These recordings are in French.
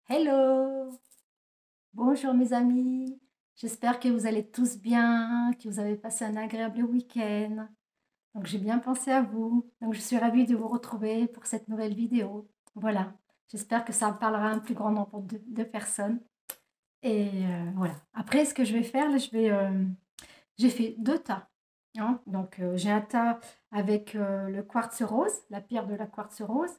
Hello! Bonjour mes amis, j'espère que vous allez tous bien, que vous avez passé un agréable week-end. Donc j'ai bien pensé à vous, donc je suis ravie de vous retrouver pour cette nouvelle vidéo. Voilà, j'espère que ça parlera à un plus grand nombre de personnes. Et voilà, après ce que je vais faire, là, j'ai fait deux tas, hein. Donc j'ai un tas avec le quartz rose, la pierre de la quartz rose,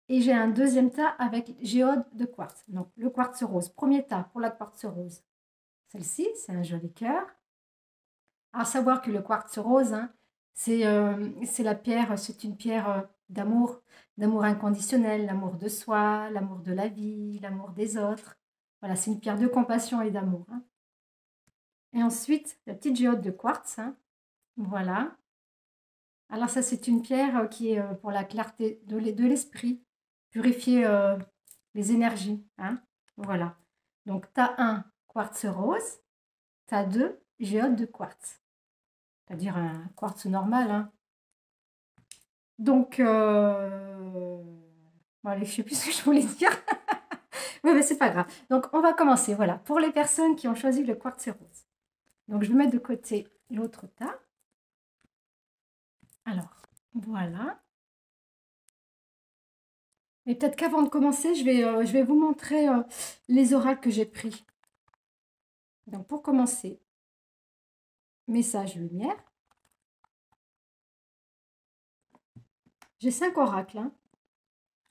et j'ai un deuxième tas avec géode de quartz. Donc, le quartz rose, premier tas pour la quartz rose. Celle-ci, c'est un joli cœur. À savoir que le quartz rose, hein, c'est la pierre, c'est une pierre d'amour, d'amour inconditionnel, l'amour de soi, l'amour de la vie, l'amour des autres. Voilà, c'est une pierre de compassion et d'amour, hein. Et ensuite, la petite géode de quartz, hein, voilà. Alors ça, c'est une pierre qui est pour la clarté de l'esprit, purifier les énergies, hein. Voilà. Donc, tu as un quartz rose, tu as deux géodes de quartz, c'est-à-dire un quartz normal, hein. Donc, bon, allez, je ne sais plus ce que je voulais dire. Oui, mais c'est pas grave. Donc, on va commencer. Voilà, pour les personnes qui ont choisi le quartz rose. Donc, je vais mettre de côté l'autre tas. Alors, voilà. Mais peut-être qu'avant de commencer, je vais vous montrer les oracles que j'ai pris. Donc, pour commencer, message lumière. J'ai 5 oracles, hein.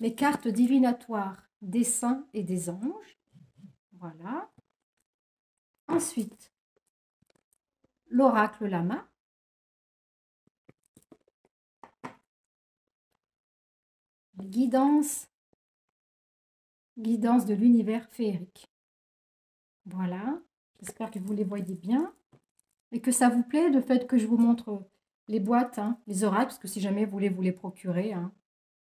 Les cartes divinatoires des saints et des anges. Voilà. Ensuite, l'oracle lama. Guidance, guidance de l'univers féerique. Voilà. J'espère que vous les voyez bien. Et que ça vous plaît, le fait que je vous montre les boîtes, hein, les oracles, parce que si jamais vous voulez vous les procurer, hein,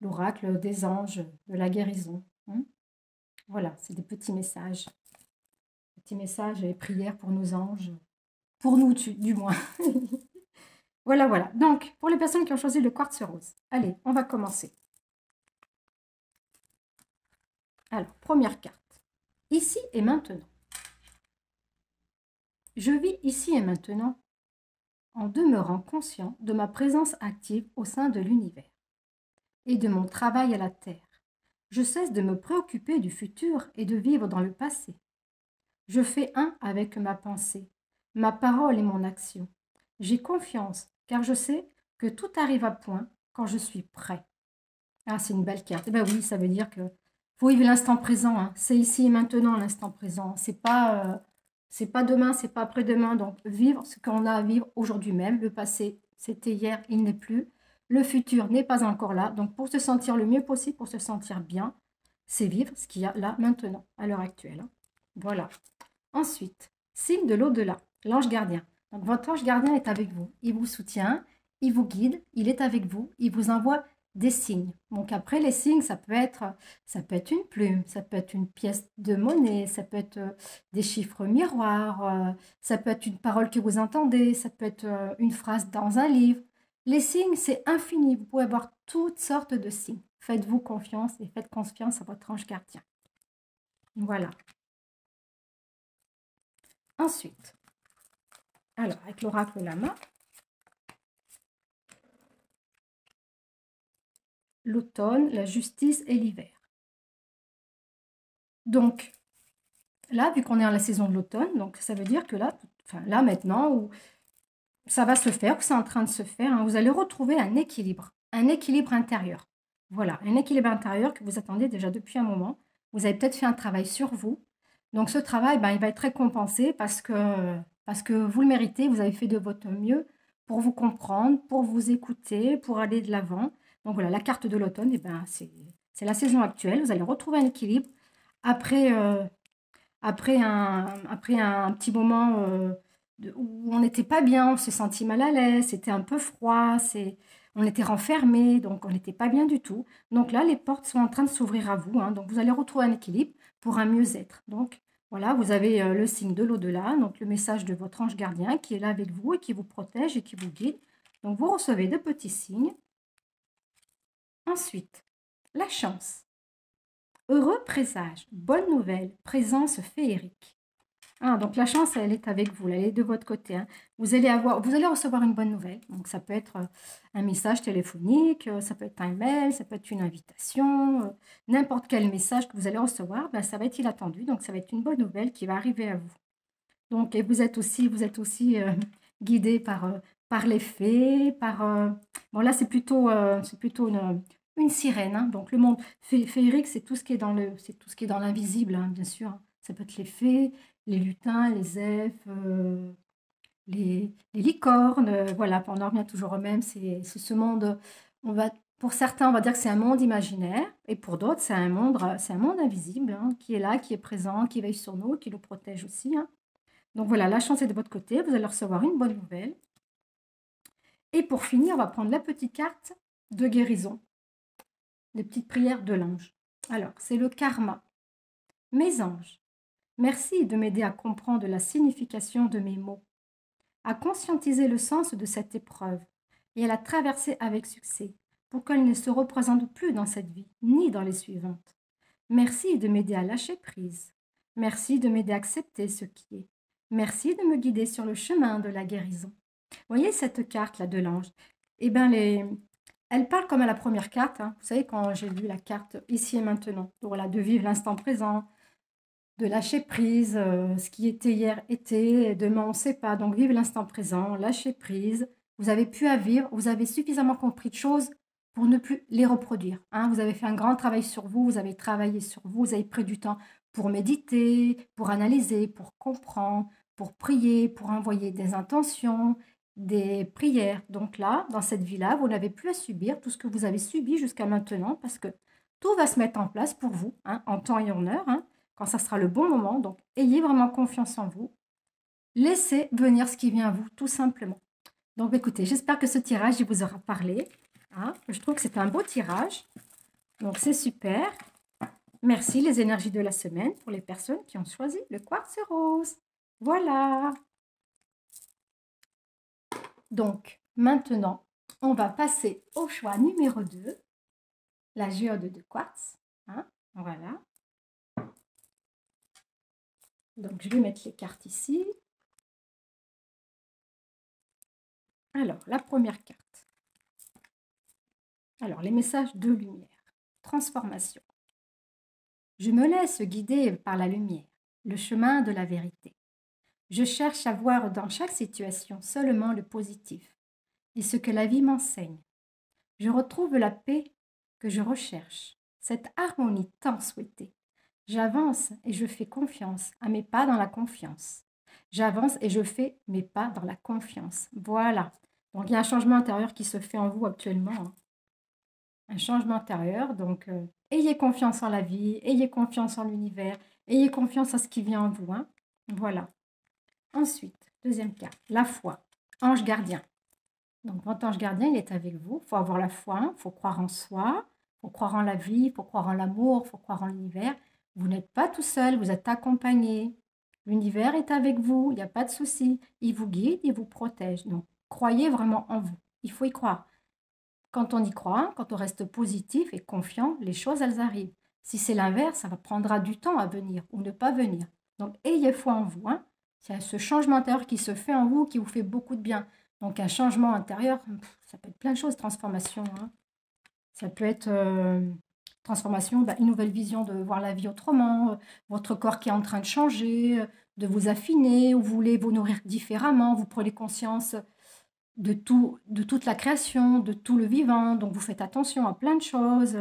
l'oracle des anges, de la guérison, hein. Voilà, c'est des petits messages. Petits messages et prières pour nos anges. Pour nous, du moins. Voilà, voilà. Donc, pour les personnes qui ont choisi le quartz rose. Allez, on va commencer. Alors, première carte. Ici et maintenant. Je vis ici et maintenant en demeurant conscient de ma présence active au sein de l'univers et de mon travail à la Terre. Je cesse de me préoccuper du futur et de vivre dans le passé. Je fais un avec ma pensée, ma parole et mon action. J'ai confiance car je sais que tout arrive à point quand je suis prêt. Ah, c'est une belle carte. Eh ben oui, ça veut dire que faut vivre l'instant présent, hein. C'est ici et maintenant l'instant présent. C'est pas demain, c'est pas après-demain. Donc vivre ce qu'on a à vivre aujourd'hui même. Le passé, c'était hier, il n'est plus. Le futur n'est pas encore là. Donc pour se sentir le mieux possible, pour se sentir bien, c'est vivre ce qu'il y a là maintenant, à l'heure actuelle, hein. Voilà. Ensuite, signe de l'au-delà, l'ange gardien. Donc votre ange gardien est avec vous. Il vous soutient, il vous guide, il est avec vous, il vous envoie des signes. Donc après les signes, ça peut être une plume, ça peut être une pièce de monnaie, ça peut être des chiffres miroirs, ça peut être une parole que vous entendez, ça peut être une phrase dans un livre. Les signes, c'est infini. Vous pouvez avoir toutes sortes de signes. Faites-vous confiance et faites confiance à votre ange gardien. Voilà. Ensuite, alors avec l'oracle Lama, l'automne, la justice et l'hiver. Donc, là, vu qu'on est en la saison de l'automne, donc ça veut dire que là, enfin là maintenant, où ça va se faire, où c'est en train de se faire, hein, vous allez retrouver un équilibre intérieur. Voilà, un équilibre intérieur que vous attendez déjà depuis un moment. Vous avez peut-être fait un travail sur vous. Donc ce travail, ben, il va être récompensé parce que vous le méritez, vous avez fait de votre mieux pour vous comprendre, pour vous écouter, pour aller de l'avant. Donc voilà, la carte de l'automne, eh ben, c'est la saison actuelle. Vous allez retrouver un équilibre après, après un petit moment où on n'était pas bien, on se sentit mal à l'aise, c'était un peu froid, on était renfermé, donc on n'était pas bien du tout. Donc là, les portes sont en train de s'ouvrir à vous, hein, donc vous allez retrouver un équilibre pour un mieux-être. Donc voilà, vous avez le signe de l'au-delà, donc le message de votre ange gardien qui est là avec vous et qui vous protège et qui vous guide. Donc vous recevez de petits signes. Ensuite, la chance. Heureux présage, bonne nouvelle, présence féerique. Ah, donc la chance, elle est avec vous, elle est de votre côté, hein. Vous allez recevoir une bonne nouvelle. Donc ça peut être un message téléphonique, ça peut être un mail, ça peut être une invitation, n'importe quel message que vous allez recevoir, ben, ça va être inattendu. Donc ça va être une bonne nouvelle qui va arriver à vous. Donc et vous êtes aussi guidé par les fées, bon là c'est plutôt une sirène, hein. Donc le monde féerique, c'est tout ce qui est dans l'invisible, hein, bien sûr, hein. Ça peut être les fées, les lutins, les elfes, les licornes, voilà, on en revient toujours au même, c'est ce monde, pour certains, on va dire que c'est un monde imaginaire, et pour d'autres, c'est un monde invisible, hein, qui est là, qui est présent, qui veille sur nous, qui nous protège aussi, hein. Donc voilà, la chance est de votre côté, vous allez recevoir une bonne nouvelle. Et pour finir, on va prendre la petite carte de guérison, les petites prières de l'ange. Alors, c'est le karma. Mes anges, merci de m'aider à comprendre la signification de mes mots, à conscientiser le sens de cette épreuve et à la traverser avec succès pour qu'elle ne se représente plus dans cette vie, ni dans les suivantes. Merci de m'aider à lâcher prise. Merci de m'aider à accepter ce qui est. Merci de me guider sur le chemin de la guérison. Voyez cette carte-là de l'ange? Eh bien, elle parle comme à la première carte, hein. Vous savez, quand j'ai lu la carte ici et maintenant, donc voilà, de vivre l'instant présent, de lâcher prise, ce qui était hier était, demain on ne sait pas. Donc vivre l'instant présent, lâcher prise. Vous avez pu à vivre, vous avez suffisamment compris de choses pour ne plus les reproduire, hein. Vous avez fait un grand travail sur vous, vous avez travaillé sur vous, vous avez pris du temps pour méditer, pour analyser, pour comprendre, pour prier, pour envoyer des intentions, des prières. Donc là, dans cette vie-là, vous n'avez plus à subir tout ce que vous avez subi jusqu'à maintenant parce que tout va se mettre en place pour vous, hein, en temps et en heure, hein, quand ça sera le bon moment. Donc, ayez vraiment confiance en vous. Laissez venir ce qui vient à vous, tout simplement. Donc, écoutez, j'espère que ce tirage, il vous aura parlé, hein. Je trouve que c'est un beau tirage. Donc, c'est super. Merci les énergies de la semaine pour les personnes qui ont choisi le quartz rose. Voilà. Donc, maintenant, on va passer au choix numéro 2, la géode de quartz, hein. Voilà. Donc, je vais mettre les cartes ici. Alors, la première carte. Alors, les messages de lumière. Transformation. Je me laisse guider par la lumière, le chemin de la vérité. Je cherche à voir dans chaque situation seulement le positif et ce que la vie m'enseigne. Je retrouve la paix que je recherche, cette harmonie tant souhaitée. J'avance et je fais confiance à mes pas dans la confiance. J'avance et je fais mes pas dans la confiance. Voilà. Donc, il y a un changement intérieur qui se fait en vous actuellement, hein. Un changement intérieur. Donc, ayez confiance en la vie, ayez confiance en l'univers, ayez confiance à ce qui vient en vous, hein. Voilà. Ensuite, deuxième carte, la foi. Ange gardien. Donc, votre ange gardien, il est avec vous. Il faut avoir la foi, il faut croire en soi, il faut croire en la vie, il faut croire en l'amour, il faut croire en l'univers. Vous n'êtes pas tout seul, vous êtes accompagné. L'univers est avec vous, il n'y a pas de souci. Il vous guide, il vous protège. Donc, croyez vraiment en vous. Il faut y croire. Quand on y croit, quand on reste positif et confiant, les choses, elles arrivent. Si c'est l'inverse, ça prendra du temps à venir ou ne pas venir. Donc, ayez foi en vous, hein. C'est ce changement intérieur qui se fait en vous, qui vous fait beaucoup de bien. Donc, un changement intérieur, ça peut être plein de choses, transformation, hein. Ça peut être transformation, une nouvelle vision de voir la vie autrement, votre corps qui est en train de changer, de vous affiner, ou vous voulez vous nourrir différemment, vous prenez conscience de tout, de toute la création, de tout le vivant. Donc, vous faites attention à plein de choses,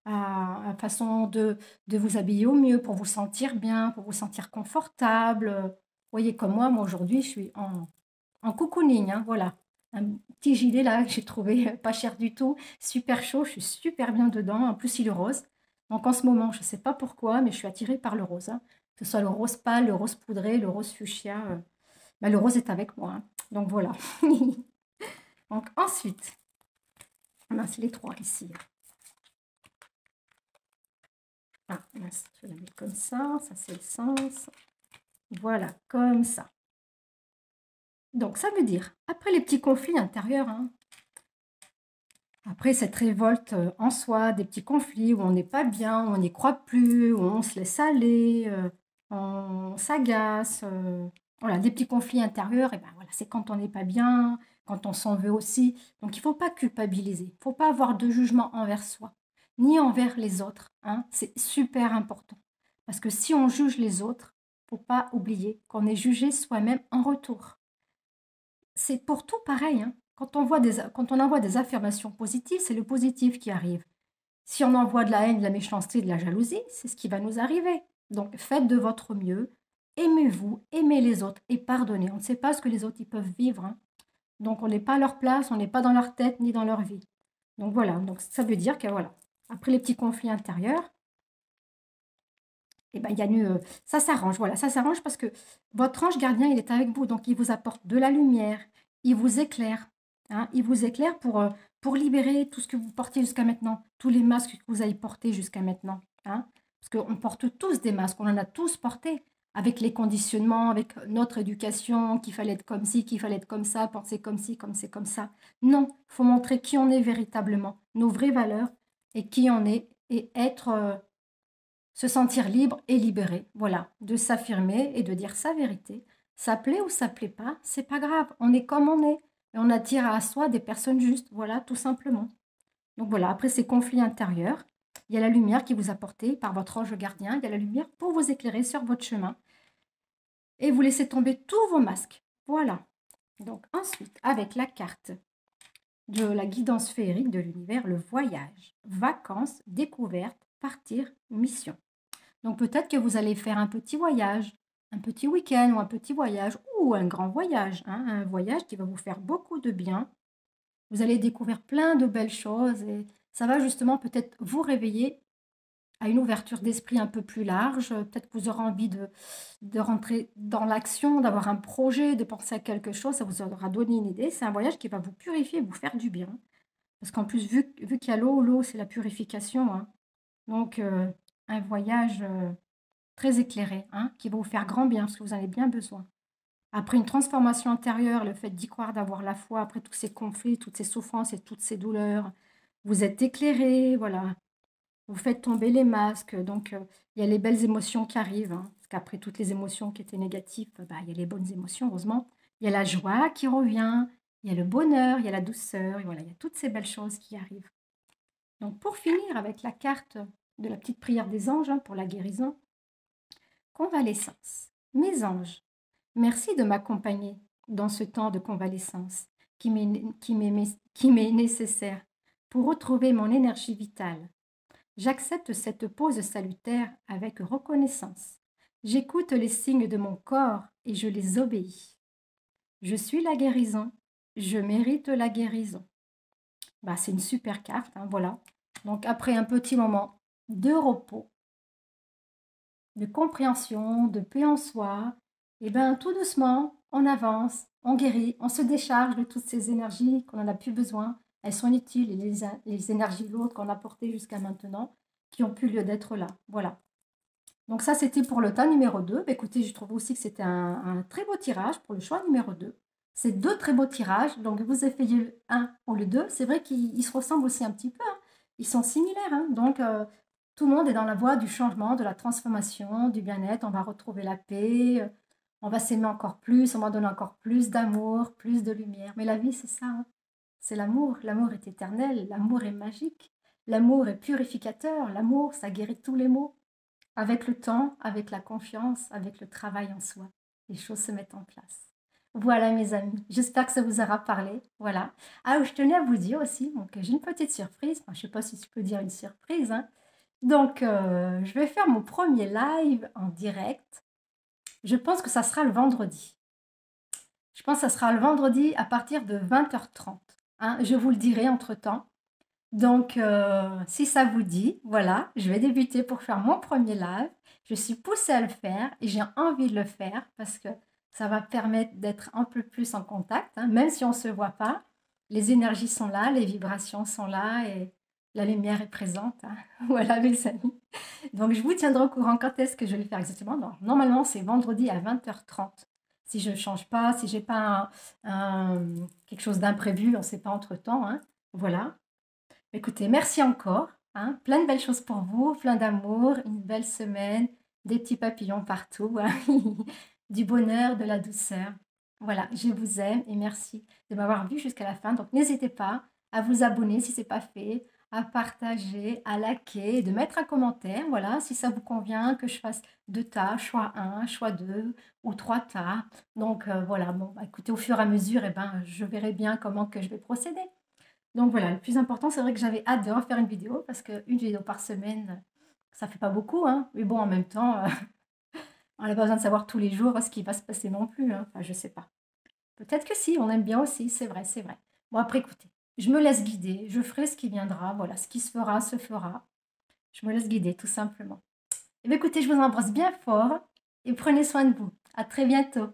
à la façon de vous habiller au mieux pour vous sentir bien, pour vous sentir confortable. Vous voyez, comme moi aujourd'hui, je suis en cocooning, hein, voilà. Un petit gilet là que j'ai trouvé pas cher du tout, super chaud, je suis super bien dedans. En plus, il est rose. Donc, en ce moment, je ne sais pas pourquoi, mais je suis attirée par le rose, hein. Que ce soit le rose pâle, le rose poudré, le rose fuchsia. Le rose est avec moi, hein. Donc, voilà. Donc ensuite, mince, les trois ici. Ah, mince, je vais la mettre comme ça c'est le sens. Voilà, comme ça. Donc ça veut dire, après les petits conflits intérieurs, hein, Après cette révolte en soi, des petits conflits où on n'est pas bien, où on n'y croit plus, où on se laisse aller, on s'agace, voilà, des petits conflits intérieurs, et ben voilà, c'est quand on n'est pas bien, quand on s'en veut aussi. Donc il ne faut pas culpabiliser, il ne faut pas avoir de jugement envers soi, ni envers les autres, hein. C'est super important. Parce que si on juge les autres, il ne faut pas oublier qu'on est jugé soi-même en retour. C'est pour tout pareil, hein. Quand on envoie des affirmations positives, c'est le positif qui arrive. Si on envoie de la haine, de la méchanceté, de la jalousie, c'est ce qui va nous arriver. Donc faites de votre mieux, aimez-vous, aimez les autres et pardonnez. On ne sait pas ce que les autres ils peuvent vivre, hein. Donc on n'est pas à leur place, on n'est pas dans leur tête ni dans leur vie. Donc voilà, donc ça veut dire que voilà, après les petits conflits intérieurs, eh ben, il y a eu, ça s'arrange, voilà, ça s'arrange parce que votre ange gardien, il est avec vous, donc il vous apporte de la lumière, il vous éclaire, hein, il vous éclaire pour libérer tout ce que vous portiez jusqu'à maintenant, tous les masques que vous avez portés jusqu'à maintenant, hein. Parce qu'on porte tous des masques, on en a tous porté, avec les conditionnements, avec notre éducation, qu'il fallait être comme ci, qu'il fallait être comme ça, penser comme ci, comme c'est comme ça. Non, il faut montrer qui on est véritablement, nos vraies valeurs et qui on est, et être, se sentir libre et libéré, voilà, de s'affirmer et de dire sa vérité. Ça plaît ou ça plaît pas, c'est pas grave, on est comme on est. Et on attire à soi des personnes justes, voilà, tout simplement. Donc voilà, après ces conflits intérieurs, il y a la lumière qui vous est apportée par votre ange gardien, il y a la lumière pour vous éclairer sur votre chemin et vous laissez tomber tous vos masques. Voilà. Donc ensuite, avec la carte de la guidance féerique de l'univers, le voyage, vacances, découverte, partir, mission. Donc peut-être que vous allez faire un petit voyage, un petit week-end ou un petit voyage ou un grand voyage, hein, un voyage qui va vous faire beaucoup de bien. Vous allez découvrir plein de belles choses et ça va justement peut-être vous réveiller à une ouverture d'esprit un peu plus large. Peut-être que vous aurez envie de rentrer dans l'action, d'avoir un projet, de penser à quelque chose. Ça vous aura donné une idée. C'est un voyage qui va vous purifier, vous faire du bien. Parce qu'en plus, vu qu'il y a l'eau, c'est la purification, hein. Donc, un voyage très éclairé, hein, qui va vous faire grand bien, parce que vous en avez bien besoin. Après une transformation intérieure, le fait d'y croire, d'avoir la foi, après tous ces conflits, toutes ces souffrances et toutes ces douleurs, vous êtes éclairé, voilà. Vous faites tomber les masques, donc il y a les belles émotions qui arrivent, hein, parce qu'après toutes les émotions qui étaient négatives, bah, il y a les bonnes émotions, heureusement. Il y a la joie qui revient, il y a le bonheur, il y a la douceur, et voilà, il y a toutes ces belles choses qui arrivent. Donc pour finir avec la carte de la petite prière des anges, hein, pour la guérison, convalescence. Mes anges, merci de m'accompagner dans ce temps de convalescence qui m'est nécessaire pour retrouver mon énergie vitale. J'accepte cette pause salutaire avec reconnaissance. J'écoute les signes de mon corps et je les obéis. Je suis la guérison. Je mérite la guérison. Bah, c'est une super carte, hein, voilà. Donc après un petit moment de repos, de compréhension, de paix en soi, et bien tout doucement, on avance, on guérit, on se décharge de toutes ces énergies qu'on n'en a plus besoin. Elles sont inutiles, et les énergies lourdes qu'on a portées jusqu'à maintenant, qui ont plus lieu d'être là. Voilà. Donc ça, c'était pour le tas numéro 2. Bah, écoutez, je trouve aussi que c'était un très beau tirage pour le choix numéro 2. C'est deux très beaux tirages. Donc vous essayez le 1 ou le 2. C'est vrai qu'ils se ressemblent aussi un petit peu, hein. Ils sont similaires, hein. Donc tout le monde est dans la voie du changement, de la transformation, du bien-être. On va retrouver la paix. On va s'aimer encore plus. On va donner encore plus d'amour, plus de lumière. Mais la vie, c'est ça, hein. C'est l'amour. L'amour est éternel. L'amour est magique. L'amour est purificateur. L'amour, ça guérit tous les maux. Avec le temps, avec la confiance, avec le travail en soi, les choses se mettent en place. Voilà mes amis, j'espère que ça vous aura parlé. Voilà. Ah, je tenais à vous dire aussi donc, que j'ai une petite surprise. Enfin, je ne sais pas si je peux dire une surprise, hein. Donc, je vais faire mon premier live en direct. Je pense que ça sera le vendredi. Je pense que ça sera le vendredi à partir de 20h30, hein. Je vous le dirai entre-temps. Donc, si ça vous dit, voilà, je vais débuter pour faire mon premier live. Je suis poussée à le faire et j'ai envie de le faire parce que ça va permettre d'être un peu plus en contact, hein, même si on ne se voit pas. Les énergies sont là, les vibrations sont là et la lumière est présente, hein. Voilà, mes amis. Donc, je vous tiendrai au courant quand est-ce que je vais le faire exactement. Donc, normalement, c'est vendredi à 20h30. Si je ne change pas, si j'ai pas quelque chose d'imprévu, on ne sait pas entre-temps, hein. Voilà. Écoutez, merci encore, hein, plein de belles choses pour vous, plein d'amour, une belle semaine, des petits papillons partout, hein, du bonheur, de la douceur. Voilà, je vous aime et merci de m'avoir vu jusqu'à la fin. Donc n'hésitez pas à vous abonner si ce n'est pas fait, à partager, à liker, de mettre un commentaire, voilà, si ça vous convient que je fasse 2 tas, choix un, choix 2 ou 3 tas. Donc voilà, bon, bah, écoutez, au fur et à mesure, eh ben, je verrai bien comment que je vais procéder. Donc voilà, le plus important, c'est vrai que j'avais hâte de refaire une vidéo parce qu'une vidéo par semaine, ça fait pas beaucoup, hein. Mais bon, en même temps, on n'a pas besoin de savoir tous les jours ce qui va se passer non plus, hein. Enfin, je sais pas. Peut-être que si, on aime bien aussi, c'est vrai, c'est vrai. Bon, après, écoutez, je me laisse guider, je ferai ce qui viendra, voilà, ce qui se fera, se fera. Je me laisse guider, tout simplement. Et bien, écoutez, je vous embrasse bien fort et prenez soin de vous. À très bientôt.